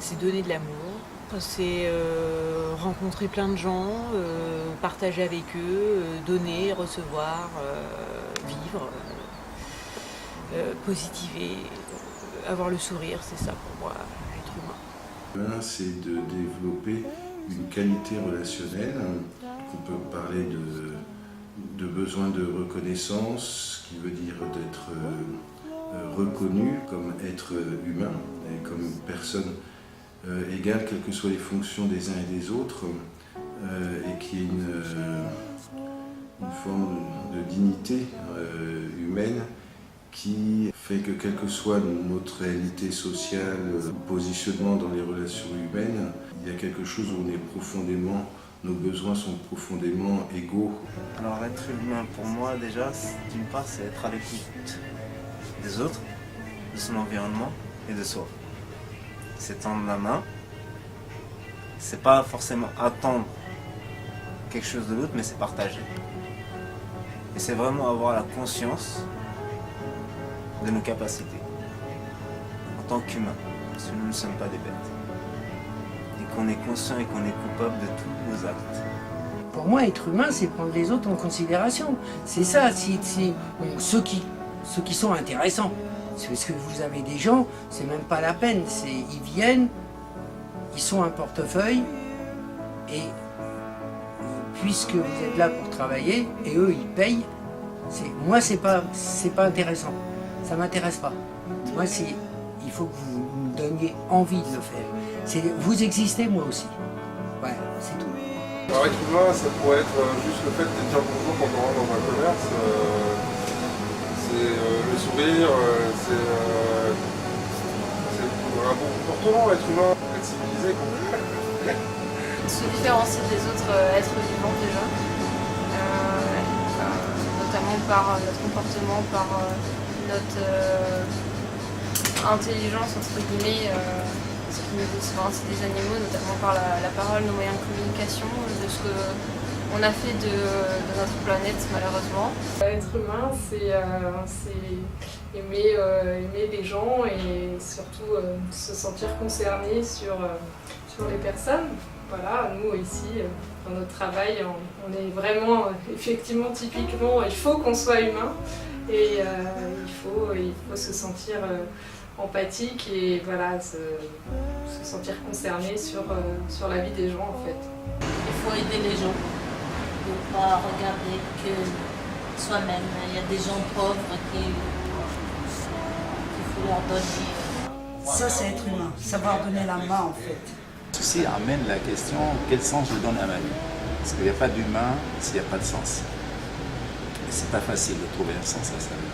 C'est donner de l'amour, c'est rencontrer plein de gens, partager avec eux, donner, recevoir, vivre, positiver, avoir le sourire, c'est ça pour moi, être humain. L'un, c'est de développer une qualité relationnelle, qu'on peut parler de besoin de reconnaissance, qui veut dire d'être reconnu comme être humain et comme une personne égale, quelles que soient les fonctions des uns et des autres, et qui est une forme de dignité humaine qui fait que quelle que soit notre réalité sociale, positionnement dans les relations humaines, il y a quelque chose où on est profondément, nos besoins sont profondément égaux. Alors être humain pour moi déjà, d'une part c'est être à l'écoute des autres, de son environnement et de soi. C'est tendre la main, c'est pas forcément attendre quelque chose de l'autre, mais c'est partager. Et c'est vraiment avoir la conscience de nos capacités en tant qu'humains, parce que nous ne sommes pas des bêtes. Et qu'on est conscient et qu'on est coupable de tous nos actes. Pour moi, être humain, c'est prendre les autres en considération. C'est ça, ceux qui sont intéressants. C'est parce que vous avez des gens, c'est même pas la peine. Ils viennent, ils sont un portefeuille, et puisque vous êtes là pour travailler, et eux, ils payent, moi, c'est pas intéressant. Ça m'intéresse pas. Moi, il faut que vous me donniez envie de le faire. Vous existez, moi aussi. Ouais, c'est tout. Alors être humain, ça pourrait être juste le fait de dire bonjour quand on rentre dans un commerce. C'est le sourire, c'est un bon comportement, être humain, être civilisé. Se différencier des autres êtres vivants déjà, notamment par notre comportement, par notre intelligence entre guillemets, ce qui nous différencie des animaux, notamment par la parole, nos moyens de communication, de ce qu'on a fait de notre planète malheureusement. Être humain, c'est aimer les gens et surtout se sentir concerné sur les personnes. Voilà, nous ici, dans notre travail, on est vraiment, effectivement, typiquement, il faut qu'on soit humain et il faut se sentir empathique et voilà, se sentir concerné sur la vie des gens en fait. Il faut aider les gens, ne pas regarder que soi-même. Il y a des gens pauvres qu'il faut leur donner. Ça c'est être humain, savoir donner la main en fait. Ceci amène la question, quel sens je donne à ma vie? Parce qu'il n'y a pas d'humain s'il n'y a pas de sens. Et c'est pas facile de trouver un sens à sa vie.